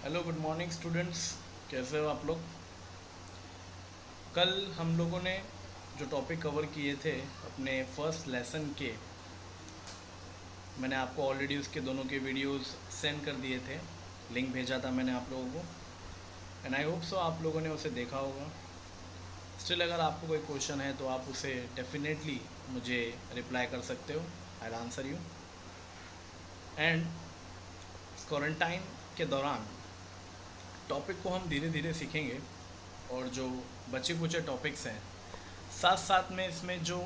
Hello good morning students. कैसे हो आप लोग। कल हम लोगों ने जो टॉपिक कवर किए थे अपने फर्स्ट लेसन के, मैंने आपको ऑलरेडी उसके दोनों के वीडियोस सेंड कर दिए थे। लिंक भेजा था मैंने आप लोगों को एंड आई होप सो आप लोगों ने उसे देखा होगा। स्टिल अगर आपको कोई क्वेश्चन है तो आप उसे डेफिनेटली मुझे रिप्लाई कर सकते हो। I will answer you. And quarantine के दौरान टॉपिक को हम धीरे धीरे सीखेंगे और जो बचे कुचे टॉपिक्स हैं साथ साथ में इसमें जो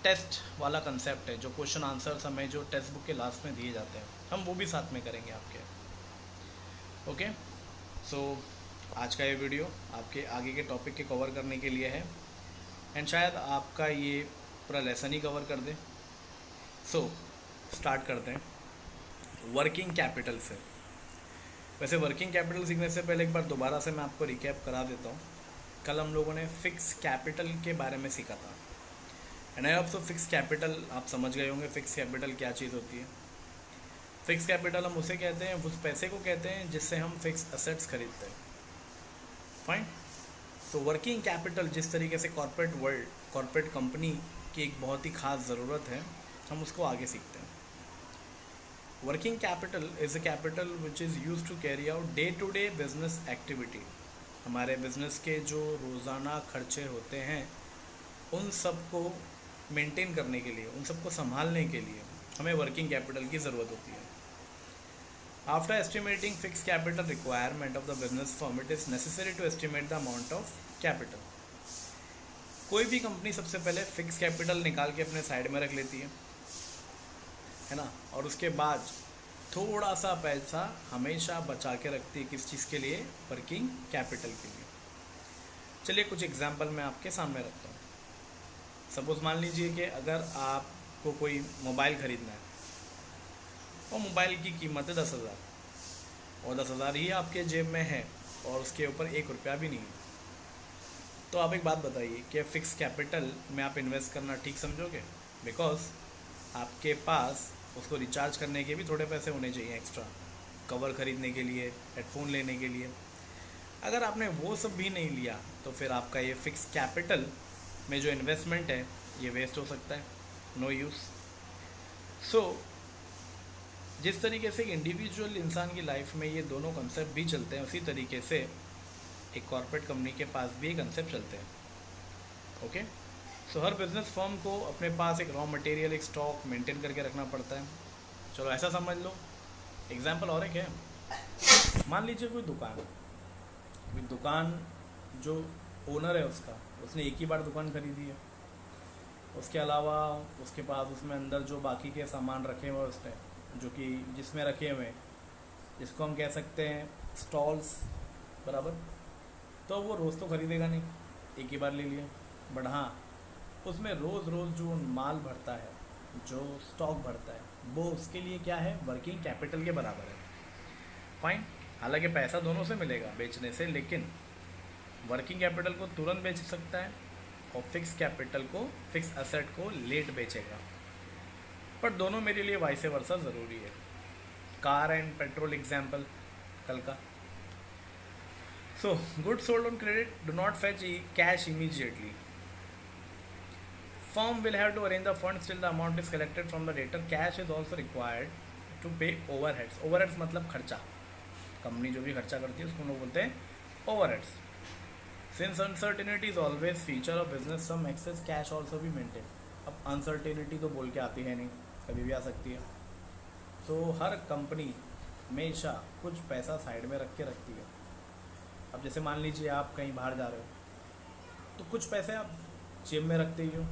टेस्ट वाला कंसेप्ट है, जो क्वेश्चन आंसर्स हमें जो टेक्स्ट बुक के लास्ट में दिए जाते हैं, हम वो भी साथ में करेंगे आपके। ओके, सो आज का ये वीडियो आपके आगे के टॉपिक के कवर करने के लिए है एंड शायद आपका ये पूरा लेसन ही कवर कर दे। सो स्टार्ट करते हैं वर्किंग कैपिटल से। वैसे वर्किंग कैपिटल सीखने से पहले एक बार दोबारा से मैं आपको रिकैप करा देता हूँ। कल हम लोगों ने फिक्स कैपिटल के बारे में सीखा था and I hope so fix capital आप समझ गए होंगे। फिक्स कैपिटल क्या चीज़ होती है। फिक्स कैपिटल हम उसे कहते हैं, उस पैसे को कहते हैं जिससे हम फिक्स असेट्स खरीदते हैं। फाइन। तो वर्किंग कैपिटल जिस तरीके से कॉर्पोरेट वर्ल्ड, कॉर्पोरेट कंपनी की एक बहुत ही ख़ास ज़रूरत है, हम उसको आगे सीखते हैं। Working capital is a capital which is use to carry out day to day business activity. हमारे बिजनेस के जो रोज़ाना खर्चे होते हैं उन सब को मेंटेन करने के लिए, उन सबको संभालने के लिए हमें वर्किंग कैपिटल की ज़रूरत होती है। After estimating fix capital requirement of the business firm, it is necessary to estimate the amount of capital. कोई भी कंपनी सबसे पहले फिक्स कैपिटल निकाल के अपने साइड में रख लेती है ना, और उसके बाद थोड़ा सा पैसा हमेशा बचा के रखती है। किस चीज़ के लिए? वर्किंग कैपिटल के लिए। चलिए कुछ एग्जांपल मैं आपके सामने रखता हूँ। सपोज मान लीजिए कि अगर आपको कोई मोबाइल ख़रीदना है और मोबाइल की कीमत है 10,000 और 10,000 ही आपके जेब में है और उसके ऊपर 1 रुपया भी नहीं है, तो आप एक बात बताइए कि फिक्स कैपिटल में आप इन्वेस्ट करना ठीक समझोगे? बिकॉज आपके पास उसको रिचार्ज करने के भी थोड़े पैसे होने चाहिए एक्स्ट्रा, कवर ख़रीदने के लिए, हेडफोन लेने के लिए। अगर आपने वो सब भी नहीं लिया तो फिर आपका ये फिक्स कैपिटल में जो इन्वेस्टमेंट है ये वेस्ट हो सकता है, नो यूज़। सो जिस तरीके से इंडिविजुअल इंसान की लाइफ में ये दोनों कंसेप्ट भी चलते हैं, उसी तरीके से एक कॉर्पोरेट कंपनी के पास भी ये कंसेप्ट चलते हैं। ओके, सो हर बिजनेस फर्म को अपने पास एक रॉ मटेरियल, एक स्टॉक मेंटेन करके रखना पड़ता है। चलो ऐसा समझ लो। एग्जांपल और एक है, मान लीजिए कोई दुकान जो ओनर है उसने एक ही बार दुकान खरीदी है। उसके अलावा उसके पास उसमें अंदर जो बाकी के सामान रखे हुए उसने, जो कि जिसमें रखे हुए, जिसको हम कह सकते हैं स्टॉल्स, बराबर। तो वो रोज़ तो ख़रीदेगा नहीं, एक ही बार ले लिया। बट हाँ, उसमें रोज़ रोज़ जो माल भरता है, जो स्टॉक भरता है, वो उसके लिए क्या है? वर्किंग कैपिटल के बराबर है। फाइन। हालांकि पैसा दोनों से मिलेगा बेचने से, लेकिन वर्किंग कैपिटल को तुरंत बेच सकता है और फिक्स कैपिटल को, फिक्स असेट को लेट बेचेगा। पर दोनों मेरे लिए वाइस वर्सा ज़रूरी है। कार एंड पेट्रोल एग्जाम्पल कल का। So good sold on credit do not fetch cash immediately. Firm will have to arrange the funds till the amount is collected from the debtor. Cash is also required to pay overheads. Overheads मतलब खर्चा। Company जो भी खर्चा करती है उसको हम लोग बोलते हैं overheads. Since uncertainty is always feature of business, some excess cash also be maintained. अब uncertainty तो बोल के आती है नहीं, कभी भी आ सकती है। तो हर कंपनी हमेशा कुछ पैसा साइड में रख के रखती है। अब जैसे मान लीजिए आप कहीं बाहर जा रहे हो तो कुछ पैसे आप जेब में रखते ही हो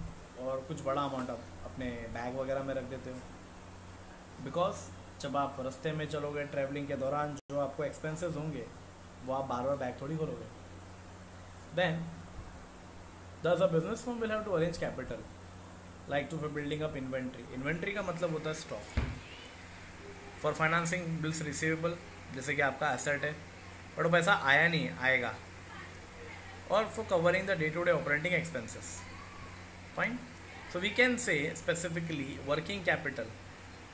और कुछ बड़ा अमाउंट आप अपने बैग वगैरह में रख देते हो। बिकॉज जब आप रास्ते में चलोगे, ट्रैवलिंग के दौरान जो आपको एक्सपेंसेस होंगे वो आप बार बार बैग थोड़ी खोलोगे। Then this a business firm will have to arrange capital like to for building up inventory. Inventory का मतलब होता है stock. For financing bills receivable, जैसे कि आपका एसेट है बट वो पैसा आया नहीं, आएगा। और for covering the day to day operating expenses. Fine. So we can say specifically working capital,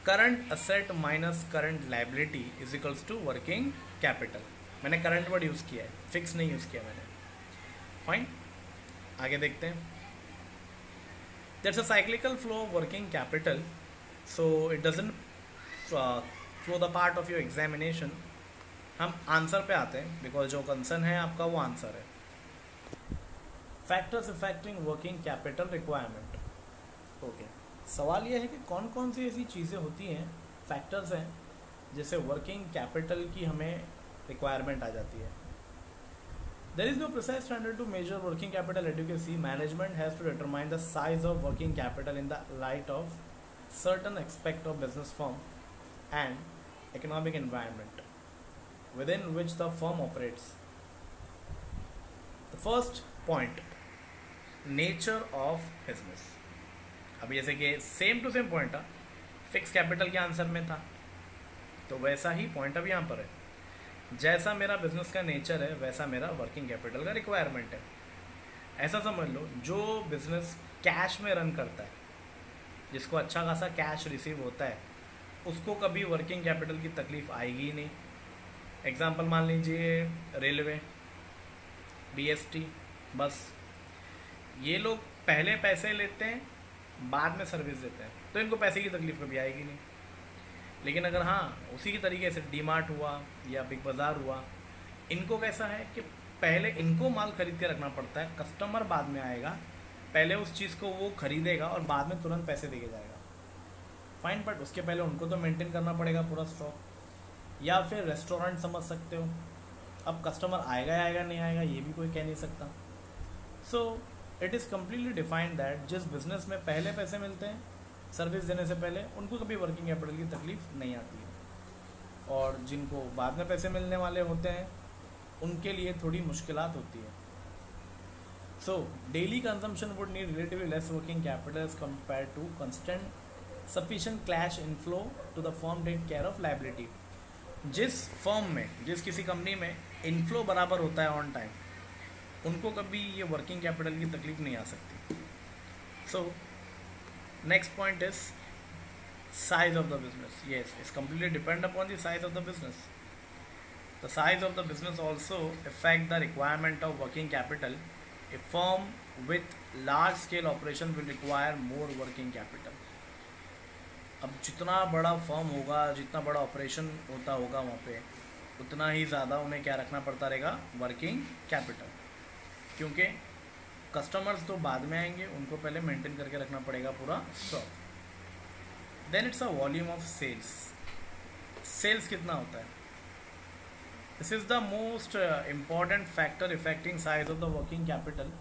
current asset minus current liability is equals to working capital. मैंने करंट वर्ड यूज़ किया है, फिक्स नहीं यूज़ किया मैंने। Fine, आगे देखते हैं। There's a cyclical flow of working capital, so it doesn't throw the part of your examination. हम आंसर पे आते हैं, बिकॉज जो कंसर्न है आपका वो आंसर है। Factors affecting working capital requirement. Okay, सवाल ये है कि कौन कौन सी ऐसी चीज़ें होती हैं, फैक्टर्स हैं, जैसे वर्किंग कैपिटल की हमें रिक्वायरमेंट आ जाती है। There is no precise standard to measure working capital adequacy. Management has to determine the size of working capital in the light of certain aspect of business firm and economic environment within which the firm operates. The first point, nature of business. अब जैसे कि same to same point था, fix capital के answer में था, तो वैसा ही point अब यहाँ पर है। जैसा मेरा बिजनेस का नेचर है वैसा मेरा वर्किंग कैपिटल का रिक्वायरमेंट है। ऐसा समझ लो, जो बिजनेस कैश में रन करता है, जिसको अच्छा खासा कैश रिसीव होता है, उसको कभी वर्किंग कैपिटल की तकलीफ आएगी ही नहीं। एग्जांपल मान लीजिए रेलवे, बीएसटी, बस, ये लोग पहले पैसे लेते हैं, बाद में सर्विस देते हैं, तो इनको पैसे की तकलीफ कभी आएगी नहीं। लेकिन अगर हाँ उसी की तरीके से डीमार्ट हुआ या बिग बाज़ार हुआ, इनको कैसा है कि पहले इनको माल खरीद के रखना पड़ता है, कस्टमर बाद में आएगा, पहले उस चीज़ को वो खरीदेगा और बाद में तुरंत पैसे दे के जाएगा। फाइन, बट उसके पहले उनको तो मेंटेन करना पड़ेगा पूरा स्टॉक। या फिर रेस्टोरेंट समझ सकते हो, अब कस्टमर आएगा या आएगा नहीं आएगा ये भी कोई कह नहीं सकता। So it is completely defined that जिस बिजनेस में पहले पैसे मिलते हैं सर्विस देने से पहले, उनको कभी वर्किंग कैपिटल की तकलीफ नहीं आती है, और जिनको बाद में पैसे मिलने वाले होते हैं उनके लिए थोड़ी मुश्किलात होती है। So daily consumption would need relatively less working capital as compare to constant sufficient cash inflow to the firm take care of liability. जिस फर्म में, जिस किसी कंपनी में इनफ्लो बराबर होता है ऑन टाइम, उनको कभी ये वर्किंग कैपिटल की तकलीफ नहीं आ सकती। सो next point is size of the business. Yes, it's completely depend upon the size of the business. The size of the business also affect the requirement of working capital. A firm with large scale operation will require more working capital. अब जितना बड़ा firm होगा, जितना बड़ा operation होता होगा वहाँ पे, उतना ही ज़्यादा उन्हें क्या रखना पड़ता रहेगा, वर्किंग कैपिटल, क्योंकि कस्टमर्स तो बाद में आएंगे, उनको पहले मेंटेन करके रखना पड़ेगा पूरा stock. Then it's a volume of sales. Sales कितना होता है, this is the most important factor affecting size of the working capital.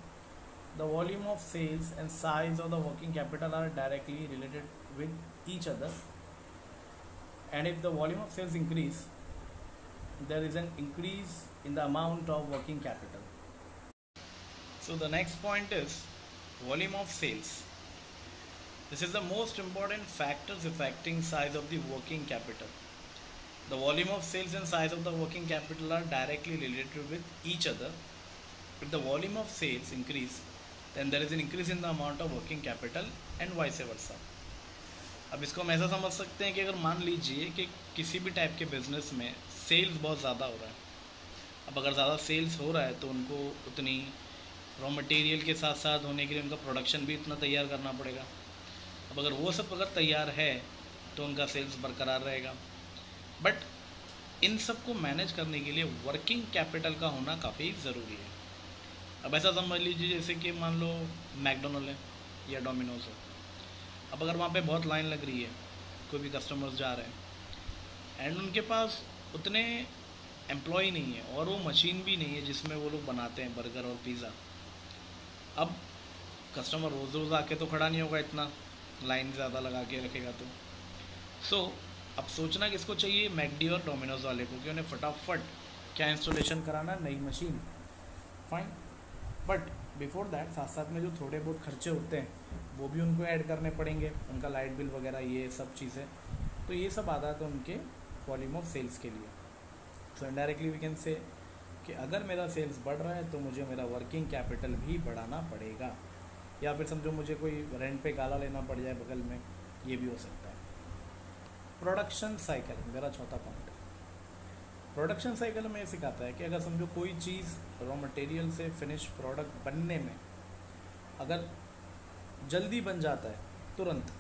The volume of sales and size of the working capital are directly related with each other, and if the volume of sales increase there is an increase in the amount of working capital. So the next point is volume of sales. This is the most important factors affecting size of the working capital. The volume of sales and size of the working capital are directly related with each other. If the volume of sales increase, then there is an increase in the amount of working capital and vice versa. अब इसको हम ऐसा समझ सकते हैं कि अगर मान लीजिए कि किसी भी टाइप के बिजनेस में सेल्स बहुत ज़्यादा हो रहा है, अब अगर ज़्यादा सेल्स हो रहा है तो उनको उतनी रॉ मटेरियल के साथ साथ होने के लिए उनका प्रोडक्शन भी इतना तैयार करना पड़ेगा। अब अगर वो सब अगर तैयार है तो उनका सेल्स बरकरार रहेगा, बट इन सब को मैनेज करने के लिए वर्किंग कैपिटल का होना काफ़ी ज़रूरी है। अब ऐसा समझ लीजिए जैसे कि मान लो मैकडोनल्ड है या डोमिनोज है, अब अगर वहाँ पे बहुत लाइन लग रही है, कोई भी कस्टमर्स जा रहे हैं एंड उनके पास उतने एम्प्लॉय नहीं है और वो मशीन भी नहीं है जिसमें वो लोग बनाते हैं बर्गर और पिज़्ज़ा। अब कस्टमर रोज़ रोज़ आके तो खड़ा नहीं होगा, इतना लाइन ज़्यादा लगा के रखेगा तो। सो अब सोचना किसको चाहिए, मैकडी और डोमिनोज वाले को, कि उन्हें फटाफट क्या इंस्टॉलेशन कराना, नई machine. Fine, but before that साथ साथ में जो थोड़े बहुत खर्चे होते हैं वो भी उनको ऐड करने पड़ेंगे, उनका लाइट बिल वगैरह ये सब चीज़ें, तो ये सब आता है तो उनके वॉल्यूम ऑफ सेल्स के लिए। सो इनडायरेक्टली वी कैन से कि अगर मेरा सेल्स बढ़ रहा है तो मुझे मेरा वर्किंग कैपिटल भी बढ़ाना पड़ेगा, या फिर समझो मुझे कोई रेंट पे गाला लेना पड़ जाए बगल में, ये भी हो सकता है। प्रोडक्शन साइकिल मेरा चौथा पॉइंट। प्रोडक्शन साइकिल में ये सिखाता है कि अगर समझो कोई चीज़ रॉ मटेरियल से फिनिश प्रोडक्ट बनने में अगर जल्दी बन जाता है तुरंत,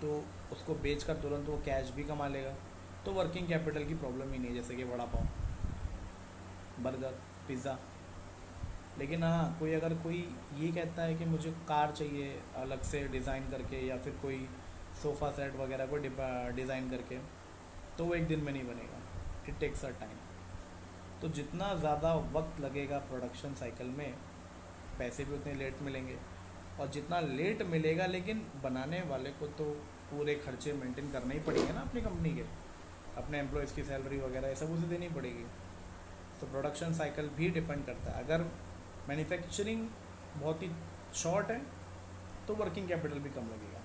तो उसको बेचकर तुरंत वो कैश भी कमा लेगा, तो वर्किंग कैपिटल की प्रॉब्लम ही नहीं है, जैसे कि वड़ा पाव, बर्गर, पिज़्ज़ा। लेकिन हाँ, कोई अगर कोई ये कहता है कि मुझे कार चाहिए अलग से डिज़ाइन करके, या फिर कोई सोफ़ा सेट वगैरह को डिज़ाइन करके, तो वो एक दिन में नहीं बनेगा, इट टेक्स अ टाइम। तो जितना ज़्यादा वक्त लगेगा प्रोडक्शन साइकिल में, पैसे भी उतने लेट मिलेंगे, और जितना लेट मिलेगा लेकिन बनाने वाले को तो पूरे खर्चे मेंटेन करने ही पड़ेंगे ना अपनी कंपनी के, अपने एम्प्लॉयज़ की सैलरी वगैरह ये सब उसे देनी पड़ेगी। तो प्रोडक्शन साइकिल भी डिपेंड करता है। अगर मैन्युफैक्चरिंग बहुत ही शॉर्ट है तो वर्किंग कैपिटल भी कम लगेगा।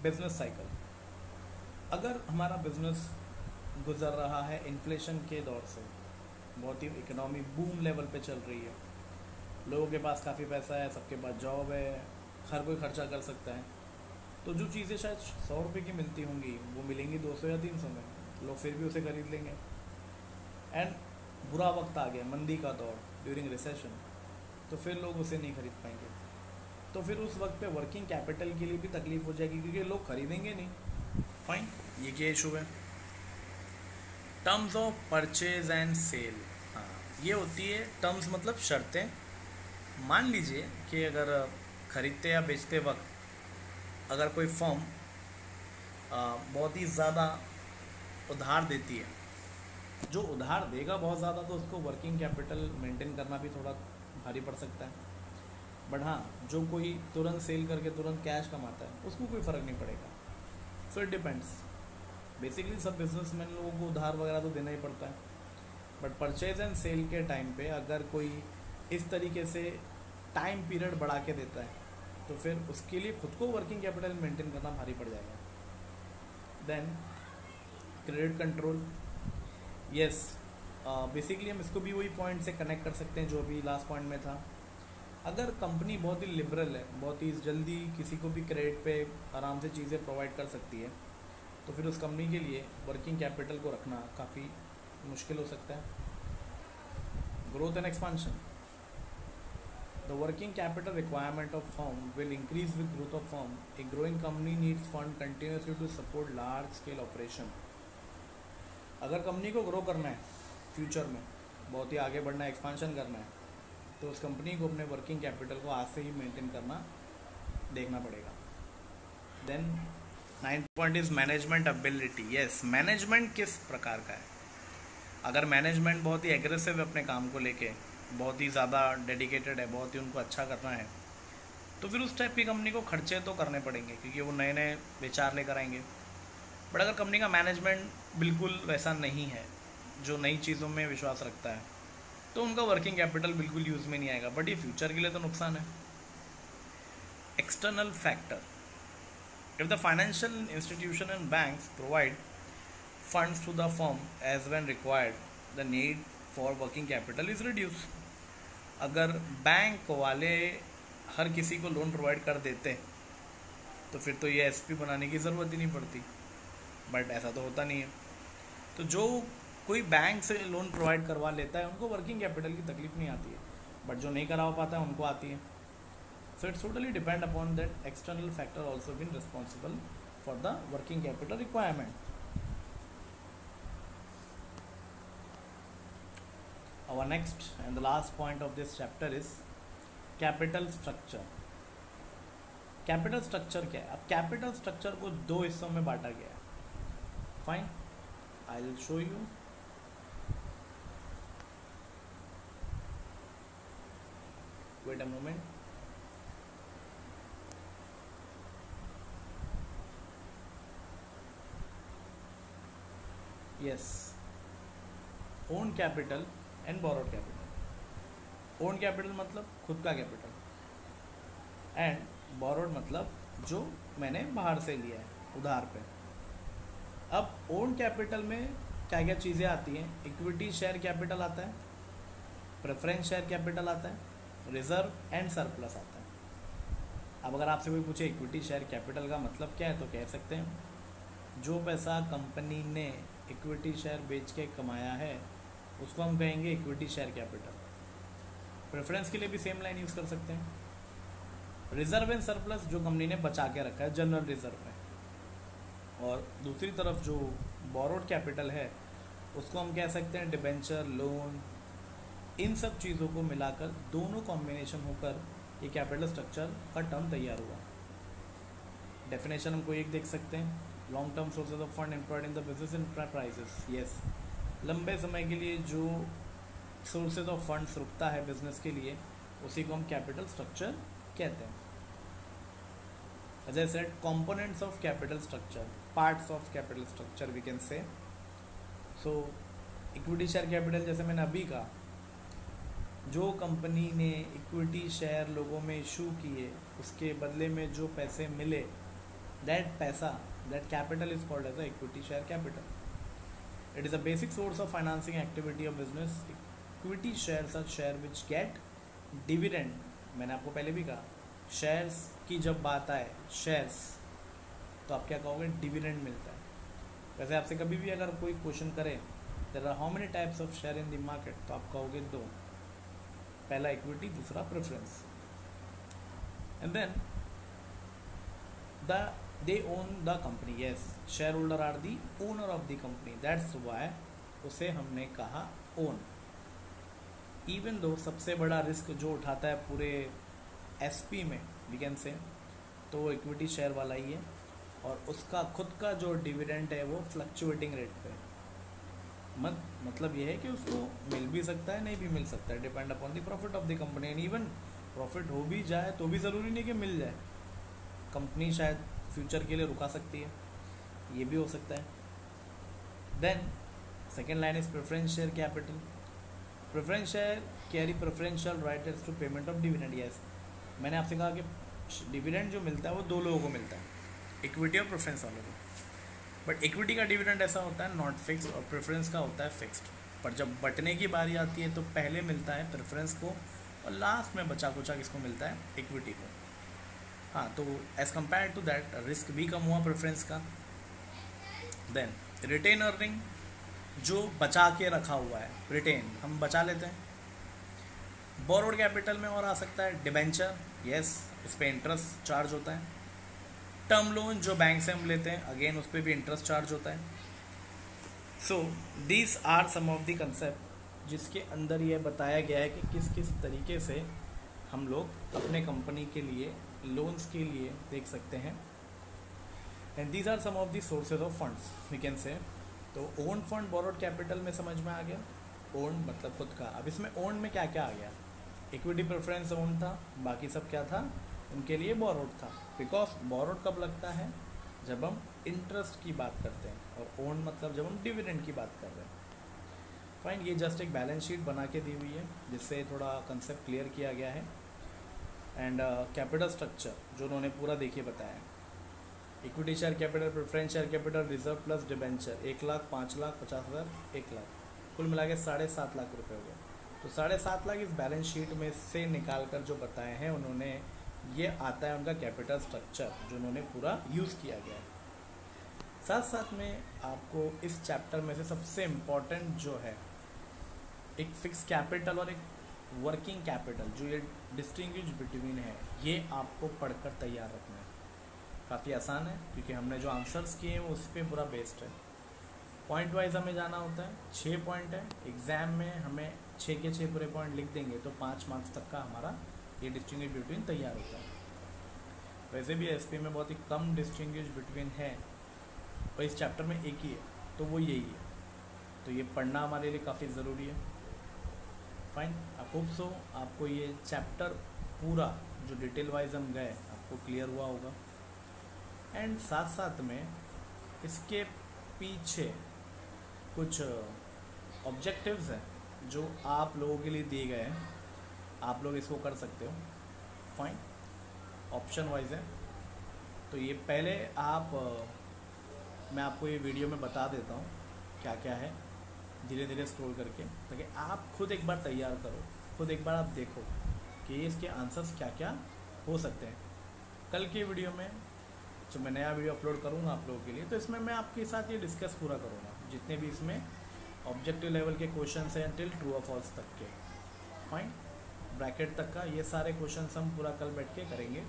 बिजनेस साइकिल, अगर हमारा बिजनेस गुजर रहा है इन्फ्लेशन के दौर से, बहुत ही इकोनॉमी बूम लेवल पे चल रही है, लोगों के पास काफ़ी पैसा है, सबके पास जॉब है, हर कोई खर्चा कर सकता है, तो जो चीज़ें शायद 100 रुपये की मिलती होंगी वो मिलेंगी 200 या 300 में, लोग फिर भी उसे खरीद लेंगे। एंड बुरा वक्त आ गया, मंदी का दौर, ड्यूरिंग रिसेशन, तो फिर लोग उसे नहीं खरीद पाएंगे। तो फिर उस वक्त पे वर्किंग कैपिटल के लिए भी तकलीफ हो जाएगी, क्योंकि लोग खरीदेंगे नहीं। फाइन, ये क्या इशू है? Terms of purchase and sale, हाँ, ये होती है टर्म्स मतलब शर्तें। मान लीजिए कि अगर ख़रीदते या बेचते वक्त अगर कोई फर्म बहुत ही ज़्यादा उधार देती है, जो उधार देगा बहुत ज़्यादा, तो उसको वर्किंग कैपिटल मेंटेन करना भी थोड़ा भारी पड़ सकता है। बट हाँ, जो कोई तुरंत सेल करके तुरंत कैश कमाता है उसको कोई फ़र्क नहीं पड़ेगा। So it depends. बेसिकली सब बिजनेसमैन लोगों को उधार वगैरह तो देना ही पड़ता है, बट परचेज एंड सेल के टाइम पे अगर कोई इस तरीके से टाइम पीरियड बढ़ा के देता है, तो फिर उसके लिए खुद को वर्किंग कैपिटल मेंटेन करना भारी पड़ जाएगा। Then credit control, yes, basically हम इसको भी वही पॉइंट से कनेक्ट कर सकते हैं जो अभी लास्ट पॉइंट में था। अगर कंपनी बहुत ही लिबरल है, बहुत ही जल्दी किसी को भी क्रेडिट पे आराम से चीज़ें प्रोवाइड कर सकती है, तो फिर उस कंपनी के लिए वर्किंग कैपिटल को रखना काफ़ी मुश्किल हो सकता है। Growth and expansion, the working capital requirement of firm will increase with growth of firm. A growing company needs fund continuously to support large scale operation. अगर कंपनी को ग्रो करना है, फ्यूचर में बहुत ही आगे बढ़ना है, एक्सपांशन करना है, तो उस कंपनी को अपने वर्किंग कैपिटल को आज से ही मेंटेन करना देखना पड़ेगा। Then 9th point is management ability. Yes, management किस प्रकार का है? अगर मैनेजमेंट बहुत ही एग्रेसिव है अपने काम को लेके, बहुत ही ज़्यादा डेडिकेटेड है, बहुत ही उनको अच्छा करना है, तो फिर उस टाइप की कंपनी को खर्चे तो करने पड़ेंगे, क्योंकि वो नए नए विचार लेकर आएंगे। बट अगर कंपनी का मैनेजमेंट बिल्कुल वैसा नहीं है, जो नई चीज़ों में विश्वास रखता है, तो उनका वर्किंग कैपिटल बिल्कुल यूज़ में नहीं आएगा, बट ये फ्यूचर के लिए तो नुकसान है। External factor, if the financial institution and banks provide funds to the firm as when required, the need for working capital is reduce. अगर बैंक वाले हर किसी को लोन प्रोवाइड कर देते तो फिर तो ये एसपी बनाने की ज़रूरत ही नहीं पड़ती, बट ऐसा तो होता नहीं है। तो जो कोई बैंक से लोन प्रोवाइड करवा लेता है उनको वर्किंग कैपिटल की तकलीफ नहीं आती है, बट जो नहीं करवा पाता है उनको आती है। So it's totally depend upon that external factor also been responsible for the working capital requirement. Our next and the last point of this chapter is capital structure. Capital structure क्या है? अब कैपिटल स्ट्रक्चर को दो हिस्सों में बांटा गया है। Fine, I will show you. Wait a moment. Yes, own capital and borrowed capital. Own capital मतलब खुद का कैपिटल, एंड बोरोड मतलब जो मैंने बाहर से लिया है उधार पे। अब ओन कैपिटल में क्या क्या चीज़ें आती हैं? इक्विटी शेयर कैपिटल आता है, प्रेफरेंस शेयर कैपिटल आता है, रिजर्व एंड सरप्लस आता है। अब अगर आपसे कोई पूछे इक्विटी शेयर कैपिटल का मतलब क्या है, तो कह सकते हैं जो पैसा कंपनी ने इक्विटी शेयर बेच के कमाया है उसको हम कहेंगे इक्विटी शेयर कैपिटल। प्रेफरेंस के लिए भी सेम लाइन यूज़ कर सकते हैं। रिजर्व एंड सरप्लस जो कंपनी ने बचा के रखा है जनरल रिजर्व में, और दूसरी तरफ जो बोरोड कैपिटल है उसको हम कह सकते हैं डिबेंचर, लोन, इन सब चीज़ों को मिलाकर दोनों कॉम्बिनेशन होकर ये कैपिटल स्ट्रक्चर का टर्म तैयार हुआ। डेफिनेशन हमको एक देख सकते हैं, long term sources of fund employed in the business enterprises. Yes, लंबे समय के लिए जो सोर्सेज ऑफ फंड्स रुकता है बिजनेस के लिए उसी को हम कैपिटल स्ट्रक्चर कहते हैं। As I said, components of capital structure, parts of capital structure we can say. So, equity share capital जैसे मैंने अभी कहा, जो कंपनी ने इक्विटी शेयर लोगों में इशू किए उसके बदले में जो पैसे मिले, that capital is called as a equity share capital. It is a basic source of financing activity of business. Equity shares are share which get dividend. मैंने आपको पहले भी कहा, शेयर्स की जब बात आए शेयर्स तो आप क्या कहोगे, डिविडेंड मिलता है। वैसे आपसे कभी भी अगर कोई क्वेश्चन करे there are how many types of share in the market, तो आप कहोगे दो, पहला इक्विटी, दूसरा preference. And then they own the company. Yes, share holder are the owner of the company, that's why उसे हमने कहा ओन। इवन दो सबसे बड़ा रिस्क जो उठाता है पूरे एसपी में वी कैन से, तो वो इक्विटी शेयर वाला ही है, और उसका खुद का जो डिविडेंड है वो फ्लक्चुएटिंग रेट पे, मतलब ये है कि उसको मिल भी सकता है नहीं भी मिल सकता है, depend upon the profit of the company. And even profit हो भी जाए तो भी ज़रूरी नहीं कि मिल जाए, कंपनी शायद फ्यूचर के लिए रुका सकती है, ये भी हो सकता है। Then second line is preference share capital. Preference share carry preferential rights to payment of dividend. Yes, मैंने आपसे कहा कि डिविडेंड जो मिलता है वो दो लोगों को मिलता है, इक्विटी और प्रेफरेंस वालों को। बट इक्विटी का डिविडेंड ऐसा होता है नॉट फिक्स्ड, और प्रेफरेंस का होता है फिक्स्ड। पर जब बंटने की बारी आती है तो पहले मिलता है प्रेफरेंस को और लास्ट में बचा कुचा किसको मिलता है, इक्विटी को। हाँ, तो as compare to that risk भी कम हुआ प्रेफरेंस का। देन रिटेन अर्निंग, जो बचा के रखा हुआ है, रिटेन हम बचा लेते हैं। बोरोड कैपिटल में और आ सकता है डिबेंचर, यस, इस पर इंटरेस्ट चार्ज होता है। टर्म लोन जो बैंक से हम लेते हैं, अगेन उस पर भी इंटरेस्ट चार्ज होता है। So these are some of the concept जिसके अंदर ये बताया गया है कि किस किस तरीके से हम लोग अपने कंपनी के लिए लोन्स के लिए देख सकते हैं। And these are some of the sources of funds we can say. तो ओन फंड बोरोड कैपिटल में समझ में आ गया, ओन मतलब खुद का। अब इसमें ओन में क्या क्या आ गया, इक्विटी प्रेफरेंस ओन था, बाकी सब क्या था उनके लिए बोरोड था। बिकॉज बोरोड कब लगता है, जब हम इंटरेस्ट की बात करते हैं, और ओन मतलब जब हम डिविडेंड की बात कर रहे हैं। फाइन, ये जस्ट एक बैलेंस शीट बना के दी हुई है जिससे थोड़ा कंसेप्ट क्लियर किया गया है। एंड कैपिटल स्ट्रक्चर जो उन्होंने पूरा देखिए बताया, equity share capital, preference share capital, reserve plus debenture, 1 lakh, 5 lakh, 50,000, 1 lakh, कुल मिला के 7.5 लाख रुपए हो गए। तो 7.5 लाख इस बैलेंस शीट में से निकाल कर जो बताए हैं उन्होंने, ये आता है उनका कैपिटल स्ट्रक्चर जो उन्होंने पूरा यूज़ किया गया है। साथ साथ में आपको इस चैप्टर में से सबसे इम्पॉर्टेंट जो है, एक फिक्स कैपिटल और एक वर्किंग कैपिटल, जो ये डिस्टिंग्विश बिटवीन है, ये आपको पढ़कर तैयार रखना है। काफ़ी आसान है क्योंकि हमने जो आंसर्स किए हैं वो उस पर पूरा बेस्ड है। पॉइंट वाइज हमें जाना होता है, 6 पॉइंट है, एग्ज़ाम में हमें 6 के 6 पूरे पॉइंट लिख देंगे तो 5 मार्क्स तक का हमारा ये डिस्टिंग्विश बिटवीन तैयार होता है। वैसे भी एसपी में बहुत ही कम डिस्टिंग्विश बिटवीन है और इस चैप्टर में एक ही है, तो वो यही है। तो ये पढ़ना हमारे लिए काफ़ी ज़रूरी है। फाइन, आई होप सो आपको ये चैप्टर पूरा जो डिटेल वाइज हम गए आपको क्लियर हुआ होगा। एंड साथ साथ में इसके पीछे कुछ ऑब्जेक्टिव्स हैं जो आप लोगों के लिए दिए गए हैं, आप लोग इसको कर सकते हो। फाइन, ऑप्शन वाइज है। तो ये पहले मैं आपको ये वीडियो में बता देता हूँ क्या क्या है, धीरे धीरे स्क्रॉल करके, ताकि आप खुद एक बार तैयार करो, खुद एक बार आप देखो कि इसके आंसर्स क्या क्या हो सकते हैं। कल के वीडियो में जब मैं नया वीडियो अपलोड करूँगा आप लोगों के लिए, तो इसमें मैं आपके साथ ये डिस्कस पूरा करूँगा, जितने भी इसमें ऑब्जेक्टिव लेवल के क्वेश्चन हैं टिल ट्रू और फॉल्स तक के, फाइन, ब्रैकेट तक का, ये सारे क्वेश्चन हम पूरा कल बैठ के करेंगे।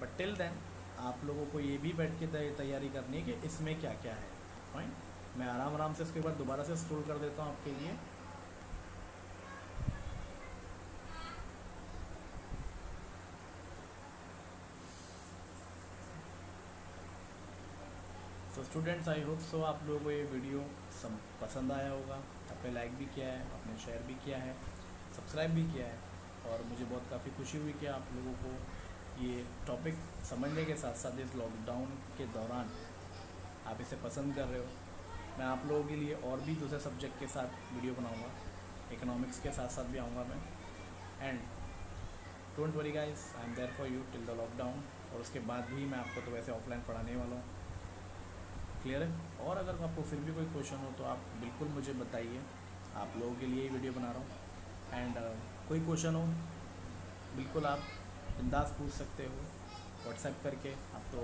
बट टिल देन आप लोगों को ये भी बैठ के तैयारी करनी है कि इसमें क्या क्या है, फाइन। मैं आराम से इसके बाद दोबारा से स्क्रॉल कर देता हूँ आपके लिए। तो स्टूडेंट्स, आई होप सो आप लोगों को ये वीडियो सब पसंद आया होगा। आपने लाइक भी किया है, आपने शेयर भी किया है, सब्सक्राइब भी किया है, और मुझे बहुत काफ़ी खुशी हुई कि आप लोगों को ये टॉपिक समझने के साथ साथ इस लॉकडाउन के दौरान आप इसे पसंद कर रहे हो। मैं आप लोगों के लिए और भी दूसरे सब्जेक्ट के साथ वीडियो बनाऊँगा, इकोनॉमिक्स के साथ साथ भी आऊँगा मैं। And don't worry guys, I am there for you till the lockdown. और उसके बाद भी मैं आपको तो वैसे ऑफलाइन पढ़ाने वाला हूँ, क्लियर है। और अगर आपको फिर भी कोई क्वेश्चन हो तो आप बिल्कुल मुझे बताइए, आप लोगों के लिए ही वीडियो बना रहा हूँ। एंड कोई क्वेश्चन हो बिल्कुल आप बिंदास पूछ सकते हो व्हाट्सएप करके, आप तो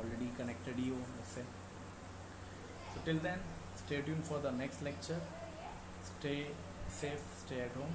ऑलरेडी कनेक्टेड ही हो मुझसे। So till then, stay tune for the next lecture, stay safe, stay at home.